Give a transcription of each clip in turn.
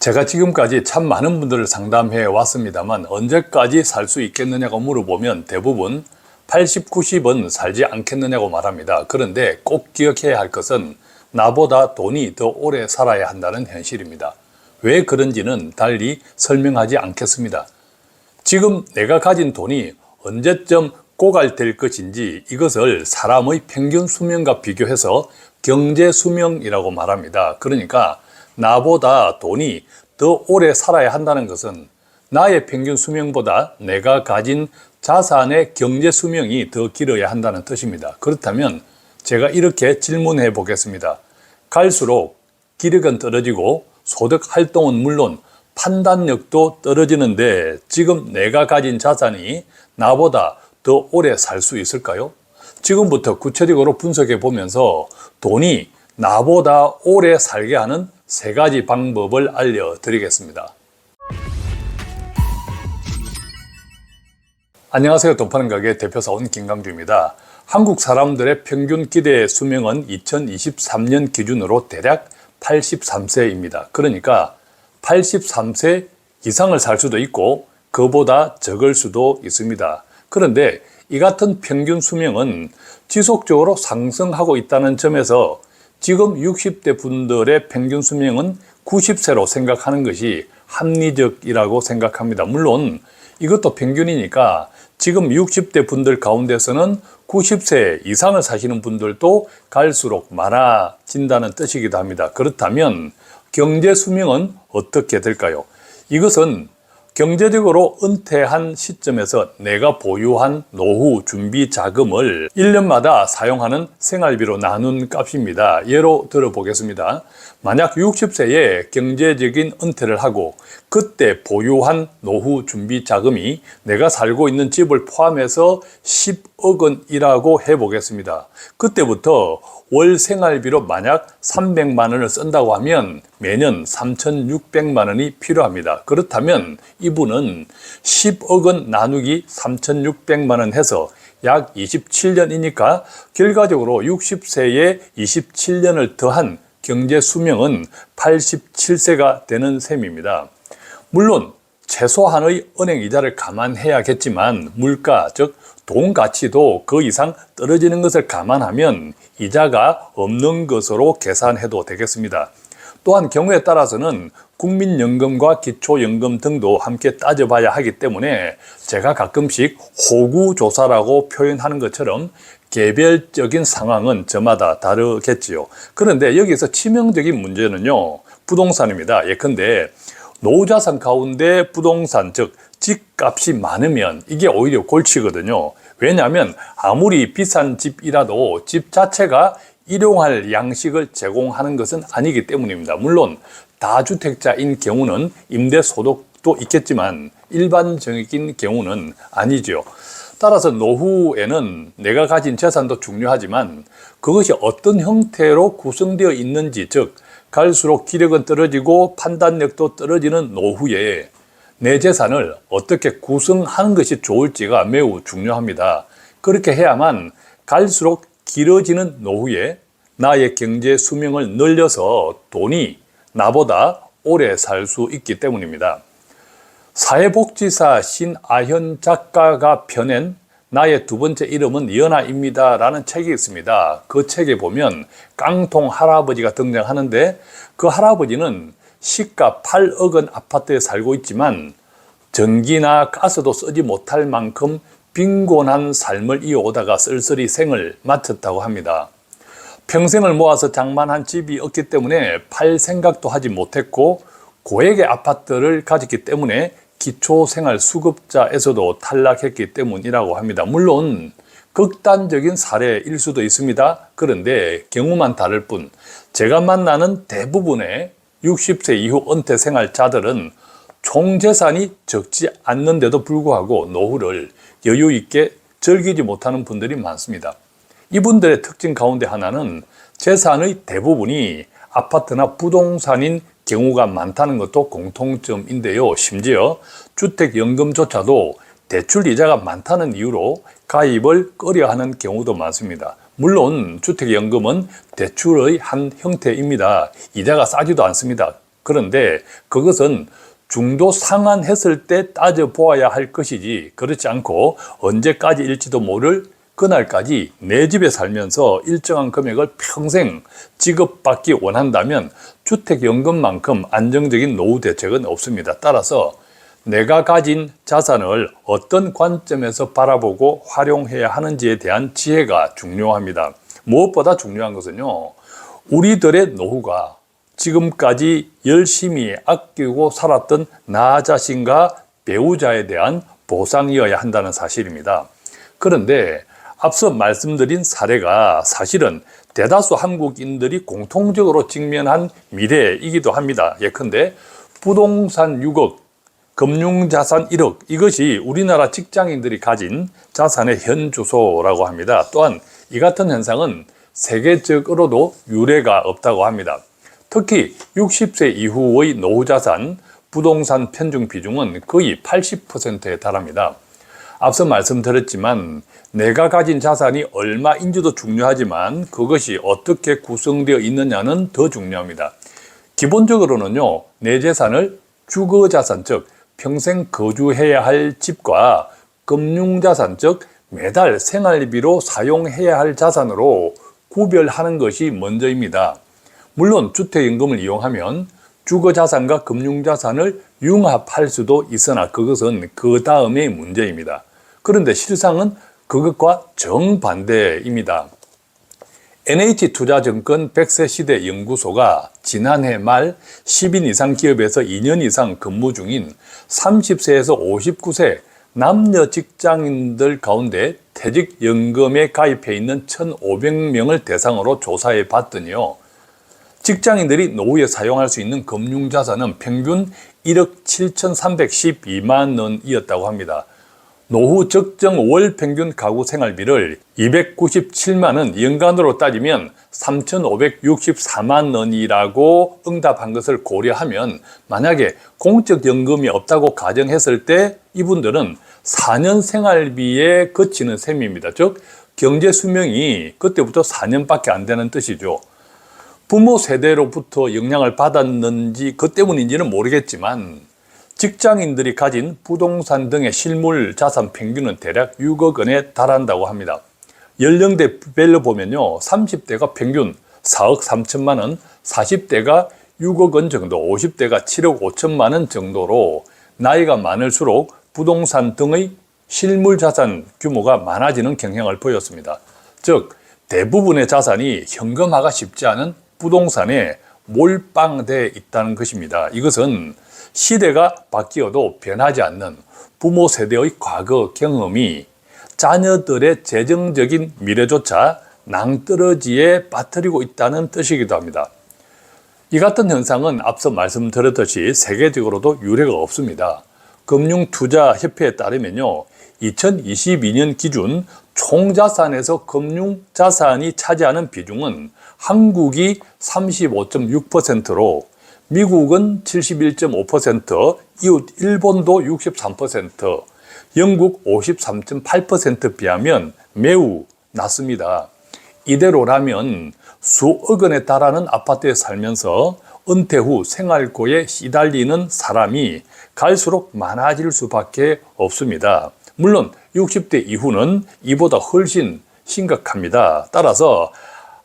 제가 지금까지 참 많은 분들을 상담해 왔습니다만 언제까지 살 수 있겠느냐고 물어보면 대부분 80, 90은 살지 않겠느냐고 말합니다. 그런데 꼭 기억해야 할 것은 나보다 돈이 더 오래 살아야 한다는 현실입니다. 왜 그런지는 달리 설명하지 않겠습니다. 지금 내가 가진 돈이 언제쯤 고갈될 것인지 이것을 사람의 평균 수명과 비교해서 경제 수명이라고 말합니다. 그러니까 나보다 돈이 더 오래 살아야 한다는 것은 나의 평균 수명보다 내가 가진 자산의 경제 수명이 더 길어야 한다는 뜻입니다. 그렇다면 제가 이렇게 질문해 보겠습니다. 갈수록 기력은 떨어지고 소득 활동은 물론 판단력도 떨어지는데 지금 내가 가진 자산이 나보다 더 오래 살 수 있을까요? 지금부터 구체적으로 분석해 보면서 돈이 나보다 오래 살게 하는 3가지 방법을 알려드리겠습니다. 안녕하세요. 돈 파는 가게 대표사원 김강주입니다. 한국 사람들의 평균 기대 수명은 2023년 기준으로 대략 83세입니다. 그러니까 83세 이상을 살 수도 있고 그보다 적을 수도 있습니다. 그런데 이 같은 평균 수명은 지속적으로 상승하고 있다는 점에서 지금 60대 분들의 평균 수명은 90세로 생각하는 것이 합리적이라고 생각합니다. 물론 이것도 평균이니까 지금 60대 분들 가운데서는 90세 이상을 사시는 분들도 갈수록 많아진다는 뜻이기도 합니다. 그렇다면 경제 수명은 어떻게 될까요? 이것은 경제적으로 은퇴한 시점에서 내가 보유한 노후 준비 자금을 1년마다 사용하는 생활비로 나눈 값입니다. 예로 들어보겠습니다. 만약 60세에 경제적인 은퇴를 하고 그때 보유한 노후 준비 자금이 내가 살고 있는 집을 포함해서 10억 원이라고 해보겠습니다. 그때부터 월 생활비로 만약 300만 원을 쓴다고 하면 매년 3,600만 원이 필요합니다. 그렇다면 이분은 10억 원 나누기 3,600만 원 해서 약 27년이니까 결과적으로 60세에 27년을 더한 경제 수명은 87세가 되는 셈입니다. 물론 최소한의 은행 이자를 감안해야겠지만 물가, 즉 돈 가치도 그 이상 떨어지는 것을 감안하면 이자가 없는 것으로 계산해도 되겠습니다. 또한 경우에 따라서는 국민연금과 기초연금 등도 함께 따져봐야 하기 때문에 제가 가끔씩 호구조사라고 표현하는 것처럼 개별적인 상황은 저마다 다르겠지요. 그런데 여기서 치명적인 문제는요, 부동산입니다. 예컨대 노후자산 가운데 부동산, 즉 집값이 많으면 이게 오히려 골치거든요. 왜냐하면 아무리 비싼 집이라도 집 자체가 일용할 양식을 제공하는 것은 아니기 때문입니다. 물론 다주택자인 경우는 임대소득도 있겠지만 일반적인 경우는 아니죠. 따라서 노후에는 내가 가진 재산도 중요하지만 그것이 어떤 형태로 구성되어 있는지, 즉 갈수록 기력은 떨어지고 판단력도 떨어지는 노후에 내 재산을 어떻게 구성하는 것이 좋을지가 매우 중요합니다. 그렇게 해야만 갈수록 길어지는 노후에 나의 경제 수명을 늘려서 돈이 나보다 오래 살 수 있기 때문입니다. 사회복지사 신아현 작가가 펴낸 나의 두 번째 이름은 연하입니다 라는 책이 있습니다. 그 책에 보면 깡통 할아버지가 등장하는데 그 할아버지는 시가 8억 원 아파트에 살고 있지만 전기나 가스도 쓰지 못할 만큼 빈곤한 삶을 이어오다가 쓸쓸히 생을 마쳤다고 합니다. 평생을 모아서 장만한 집이 없기 때문에 팔 생각도 하지 못했고 고액의 아파트를 가졌기 때문에 기초생활수급자에서도 탈락했기 때문이라고 합니다. 물론 극단적인 사례일 수도 있습니다. 그런데 경우만 다를 뿐 제가 만나는 대부분의 60세 이후 은퇴 생활자들은 총 재산이 적지 않는데도 불구하고 노후를 여유 있게 즐기지 못하는 분들이 많습니다. 이분들의 특징 가운데 하나는 재산의 대부분이 아파트나 부동산인 경우가 많다는 것도 공통점인데요. 심지어 주택연금조차도 대출 이자가 많다는 이유로 가입을 꺼려하는 경우도 많습니다. 물론 주택연금은 대출의 한 형태입니다. 이자가 싸지도 않습니다. 그런데 그것은 중도 상환했을 때 따져보아야 할 것이지, 그렇지 않고 언제까지일지도 모를 그날까지 내 집에 살면서 일정한 금액을 평생 지급받기 원한다면 주택연금만큼 안정적인 노후 대책은 없습니다. 따라서 내가 가진 자산을 어떤 관점에서 바라보고 활용해야 하는지에 대한 지혜가 중요합니다. 무엇보다 중요한 것은요, 우리들의 노후가 지금까지 열심히 아끼고 살았던 나 자신과 배우자에 대한 보상이어야 한다는 사실입니다. 그런데 앞서 말씀드린 사례가 사실은 대다수 한국인들이 공통적으로 직면한 미래이기도 합니다. 예컨대 부동산 6억, 금융자산 1억, 이것이 우리나라 직장인들이 가진 자산의 현주소라고 합니다. 또한 이 같은 현상은 세계적으로도 유례가 없다고 합니다. 특히 60세 이후의 노후자산, 부동산 편중 비중은 거의 80%에 달합니다. 앞서 말씀드렸지만 내가 가진 자산이 얼마인지도 중요하지만 그것이 어떻게 구성되어 있느냐는 더 중요합니다. 기본적으로는요, 내 재산을 주거자산, 즉 평생 거주해야 할 집과 금융자산, 즉 매달 생활비로 사용해야 할 자산으로 구별하는 것이 먼저입니다. 물론 주택연금을 이용하면 주거자산과 금융자산을 융합할 수도 있으나 그것은 그 다음의 문제입니다. 그런데 실상은 그것과 정반대입니다. NH투자증권 100세 시대 연구소가 지난해 말 10인 이상 기업에서 2년 이상 근무 중인 30세에서 59세 남녀 직장인들 가운데 퇴직연금에 가입해 있는 1,500명을 대상으로 조사해 봤더니요, 직장인들이 노후에 사용할 수 있는 금융자산은 평균 1억 7,312만 원이었다고 합니다. 노후 적정 월 평균 가구 생활비를 297만 원, 연간으로 따지면 3,564만 원이라고 응답한 것을 고려하면 만약에 공적연금이 없다고 가정했을 때 이분들은 4년 생활비에 그치는 셈입니다. 즉 경제수명이 그때부터 4년밖에 안 되는 뜻이죠. 부모 세대로부터 영향을 받았는지 그 때문인지는 모르겠지만 직장인들이 가진 부동산 등의 실물 자산 평균은 대략 6억 원에 달한다고 합니다. 연령대별로 보면요, 30대가 평균 4억 3천만 원, 40대가 6억 원 정도, 50대가 7억 5천만 원 정도로 나이가 많을수록 부동산 등의 실물 자산 규모가 많아지는 경향을 보였습니다. 즉 대부분의 자산이 현금화가 쉽지 않은 부동산에 몰빵되어 있다는 것입니다. 이것은 시대가 바뀌어도 변하지 않는 부모 세대의 과거 경험이 자녀들의 재정적인 미래조차 낭떠러지에 빠뜨리고 있다는 뜻이기도 합니다. 이 같은 현상은 앞서 말씀드렸듯이 세계적으로도 유례가 없습니다. 금융투자협회에 따르면요, 2022년 기준 총자산에서 금융자산이 차지하는 비중은 한국이 35.6%로 미국은 71.5%, 이웃 일본도 63%, 영국 53.8%에 비하면 매우 낮습니다. 이대로라면 수억 원에 달하는 아파트에 살면서 은퇴 후 생활고에 시달리는 사람이 갈수록 많아질 수밖에 없습니다. 물론 60대 이후는 이보다 훨씬 심각합니다. 따라서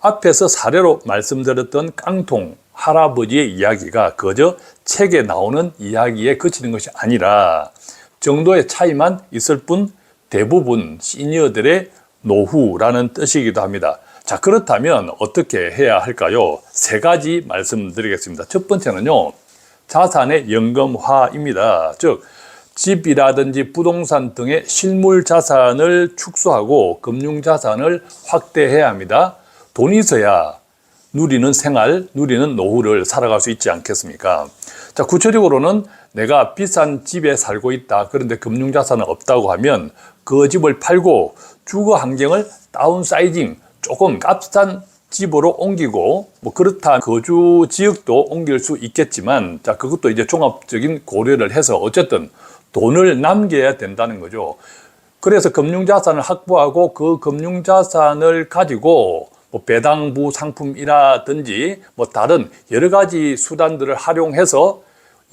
앞에서 사례로 말씀드렸던 깡통 할아버지의 이야기가 그저 책에 나오는 이야기에 그치는 것이 아니라 정도의 차이만 있을 뿐 대부분 시니어들의 노후라는 뜻이기도 합니다. 자, 그렇다면 어떻게 해야 할까요? 세 가지 말씀드리겠습니다. 첫 번째는요, 자산의 연금화입니다. 즉 집이라든지 부동산 등의 실물 자산을 축소하고 금융 자산을 확대해야 합니다. 돈이 있어야 누리는 생활, 누리는 노후를 살아갈 수 있지 않겠습니까? 자, 구체적으로는 내가 비싼 집에 살고 있다, 그런데 금융자산은 없다고 하면 그 집을 팔고 주거 환경을 다운사이징, 조금 값싼 집으로 옮기고, 뭐 그렇다 거주 지역도 옮길 수 있겠지만, 자, 그것도 이제 종합적인 고려를 해서 어쨌든 돈을 남겨야 된다는 거죠. 그래서 금융자산을 확보하고 그 금융자산을 가지고 뭐 배당부 상품이라든지 뭐 다른 여러 가지 수단들을 활용해서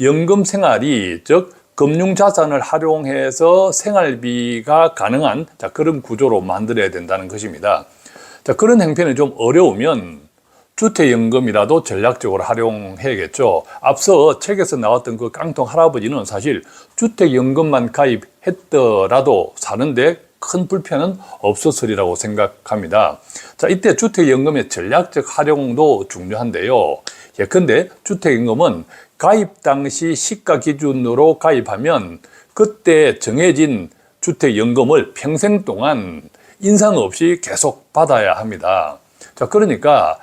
연금 생활이, 즉 금융자산을 활용해서 생활비가 가능한 그런 구조로 만들어야 된다는 것입니다. 그런 형편이 좀 어려우면 주택연금이라도 전략적으로 활용해야겠죠. 앞서 책에서 나왔던 그 깡통 할아버지는 사실 주택연금만 가입했더라도 사는데 큰 불편은 없었으리라고 생각합니다. 이때 주택연금의 전략적 활용도 중요한데요. 예컨대 주택연금은 가입 당시 시가 기준으로 가입하면 그때 정해진 주택연금을 평생 동안 인상 없이 계속 받아야 합니다. 그러니까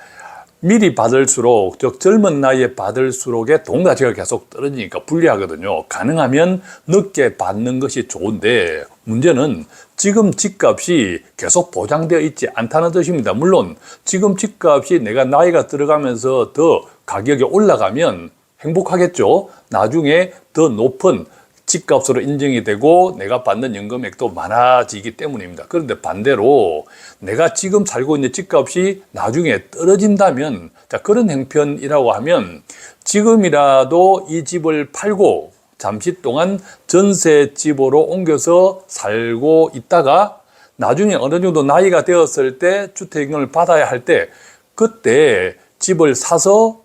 미리 받을수록, 즉 젊은 나이에 받을수록의 돈 가치가 계속 떨어지니까 불리하거든요. 가능하면 늦게 받는 것이 좋은데 문제는 지금 집값이 계속 보장되어 있지 않다는 뜻입니다. 물론 지금 집값이 내가 나이가 들어가면서 더 가격이 올라가면 행복하겠죠. 나중에 더 높은 집값으로 인정이 되고 내가 받는 연금액도 많아지기 때문입니다. 그런데 반대로 내가 지금 살고 있는 집값이 나중에 떨어진다면, 그런 형편이라고 하면 지금이라도 이 집을 팔고 잠시 동안 전세집으로 옮겨서 살고 있다가 나중에 어느 정도 나이가 되었을 때 주택연금을 받아야 할 때 그때 집을 사서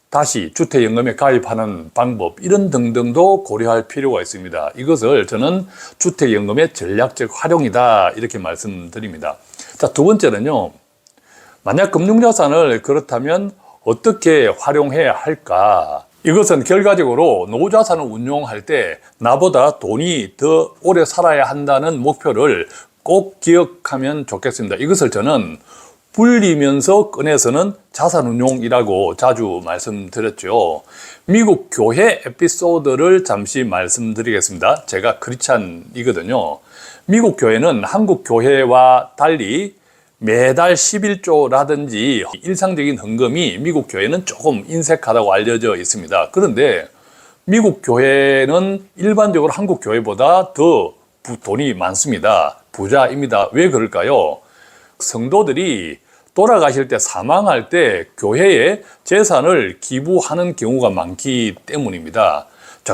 다시 주택연금에 가입하는 방법, 이런 등등도 고려할 필요가 있습니다. 이것을 저는 주택연금의 전략적 활용이다, 이렇게 말씀드립니다. 두 번째는요, 만약 금융자산을 그렇다면 어떻게 활용해야 할까? 이것은 결과적으로 노후자산을 운용할 때 나보다 돈이 더 오래 살아야 한다는 목표를 꼭 기억하면 좋겠습니다. 이것을 저는 불리면서 꺼내서는 자산운용이라고 자주 말씀드렸죠. 미국 교회 에피소드를 잠시 말씀드리겠습니다. 제가 크리스찬이거든요. 미국 교회는 한국 교회와 달리 매달 11조라든지 일상적인 헌금이 미국 교회는 조금 인색하다고 알려져 있습니다. 그런데 미국 교회는 일반적으로 한국 교회보다 더 돈이 많습니다. 부자입니다. 왜 그럴까요? 성도들이 돌아가실 때, 사망할 때 교회에 재산을 기부하는 경우가 많기 때문입니다.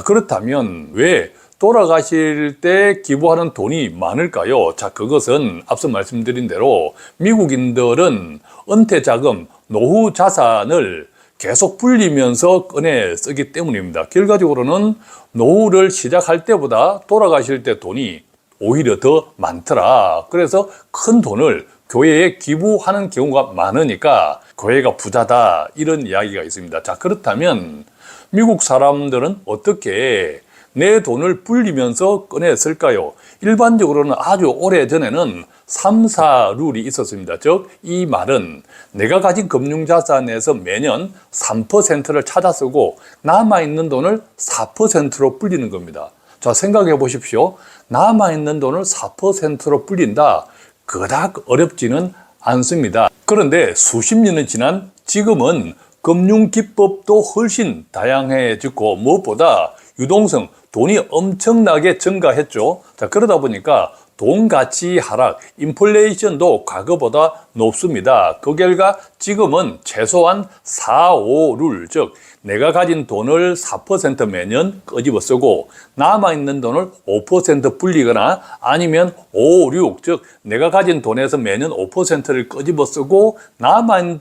그렇다면 왜 돌아가실 때 기부하는 돈이 많을까요? 그것은 앞서 말씀드린 대로 미국인들은 은퇴자금, 노후 자산을 계속 불리면서 꺼내 쓰기 때문입니다. 결과적으로는 노후를 시작할 때보다 돌아가실 때 돈이 오히려 더 많더라. 그래서 큰 돈을 교회에 기부하는 경우가 많으니까 교회가 부자다, 이런 이야기가 있습니다. 그렇다면 미국 사람들은 어떻게 내 돈을 불리면서 꺼냈을까요? 일반적으로는 아주 오래전에는 3사 룰이 있었습니다. 즉, 이 말은 내가 가진 금융자산에서 매년 3%를 찾아 쓰고 남아있는 돈을 4%로 불리는 겁니다. 생각해 보십시오. 남아있는 돈을 4%로 불린다. 그닥 어렵지는 않습니다. 그런데 수십 년이 지난 지금은 금융기법도 훨씬 다양해졌고 무엇보다 유동성, 돈이 엄청나게 증가했죠. 그러다 보니까 돈 가치 하락, 인플레이션도 과거보다 높습니다. 그 결과 지금은 최소한 4, 5룰, 즉 내가 가진 돈을 4% 매년 끄집어 쓰고 남아있는 돈을 5% 불리거나 아니면 5, 6, 즉 내가 가진 돈에서 매년 5%를 끄집어 쓰고 남아있는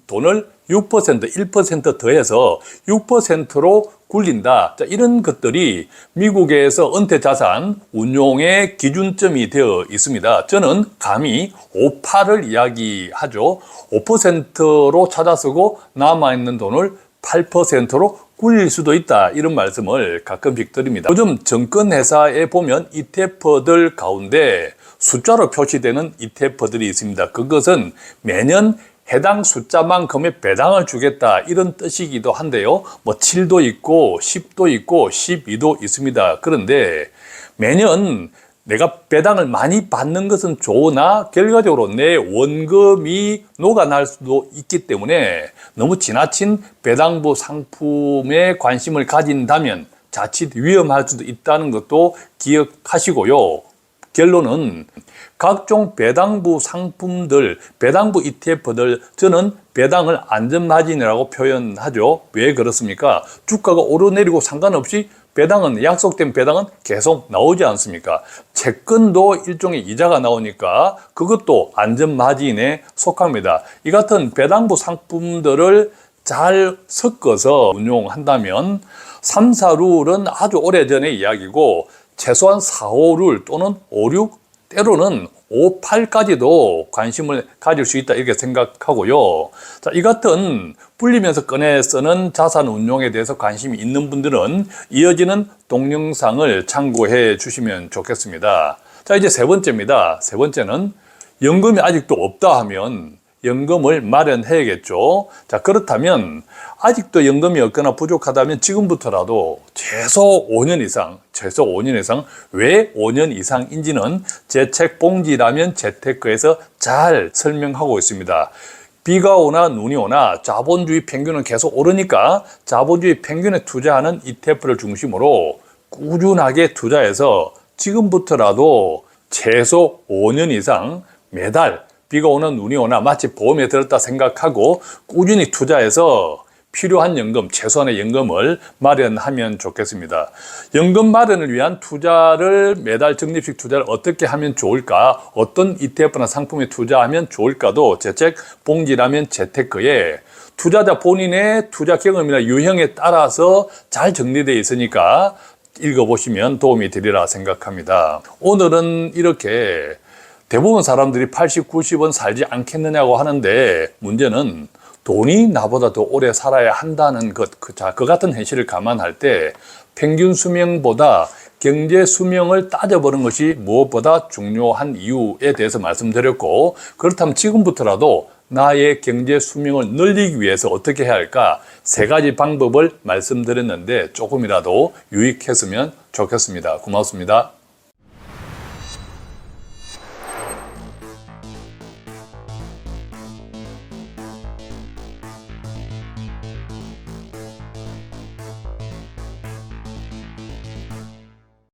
돈을 6%, 1% 더해서 6%로 굴린다. 이런 것들이 미국에서 은퇴자산 운용의 기준점이 되어 있습니다. 저는 감히 5,8을 이야기하죠. 5%로 찾아 쓰고 남아있는 돈을 8%로 굴릴 수도 있다, 이런 말씀을 가끔씩 드립니다. 요즘 증권회사에 보면 ETF들 가운데 숫자로 표시되는 ETF들이 있습니다. 그것은 매년 해당 숫자만큼의 배당을 주겠다, 이런 뜻이기도 한데요. 7도 있고 10도 있고 12도 있습니다. 그런데 매년 내가 배당을 많이 받는 것은 좋으나 결과적으로 내 원금이 녹아날 수도 있기 때문에 너무 지나친 배당부 상품에 관심을 가진다면 자칫 위험할 수도 있다는 것도 기억하시고요. 결론은 각종 배당부 상품들, 배당부 ETF들, 저는 배당을 안전마진이라고 표현하죠. 왜 그렇습니까? 주가가 오르내리고 상관없이 배당은, 약속된 배당은 계속 나오지 않습니까? 채권도 일종의 이자가 나오니까 그것도 안전마진에 속합니다. 이 같은 배당부 상품들을 잘 섞어서 운용한다면 3, 4룰은 아주 오래전의 이야기고 최소한 4, 5룰 또는 5, 6, 때로는 5, 8까지도 관심을 가질 수 있다 이렇게 생각하고요. 자, 이 같은 불리면서 꺼내 쓰는 자산 운용에 대해서 관심이 있는 분들은 이어지는 동영상을 참고해 주시면 좋겠습니다. 자, 이제 세 번째입니다. 세 번째는 연금이 아직도 없다 하면 연금을 마련해야겠죠. 자, 그렇다면 아직도 연금이 없거나 부족하다면 지금부터라도 최소 5년 이상, 왜 5년 이상인지는 제 책 봉지라면 재테크에서 잘 설명하고 있습니다. 비가 오나 눈이 오나 자본주의 평균은 계속 오르니까 자본주의 평균에 투자하는 ETF를 중심으로 꾸준하게 투자해서 지금부터라도 최소 5년 이상 매달 비가 오나 눈이 오나 마치 보험에 들었다 생각하고 꾸준히 투자해서 필요한 연금, 최소한의 연금을 마련하면 좋겠습니다. 연금 마련을 위한 투자를 매달 적립식 투자를 어떻게 하면 좋을까? 어떤 ETF나 상품에 투자하면 좋을까도 제 책 봉지라면 재테크에 투자자 본인의 투자 경험이나 유형에 따라서 잘 정리되어 있으니까 읽어보시면 도움이 되리라 생각합니다. 오늘은 이렇게 대부분 사람들이 80, 90은 살지 않겠느냐고 하는데 문제는 돈이 나보다 더 오래 살아야 한다는 것, 그 같은 현실을 감안할 때 평균 수명보다 경제 수명을 따져보는 것이 무엇보다 중요한 이유에 대해서 말씀드렸고, 그렇다면 지금부터라도 나의 경제 수명을 늘리기 위해서 어떻게 해야 할까? 세 가지 방법을 말씀드렸는데 조금이라도 유익했으면 좋겠습니다. 고맙습니다.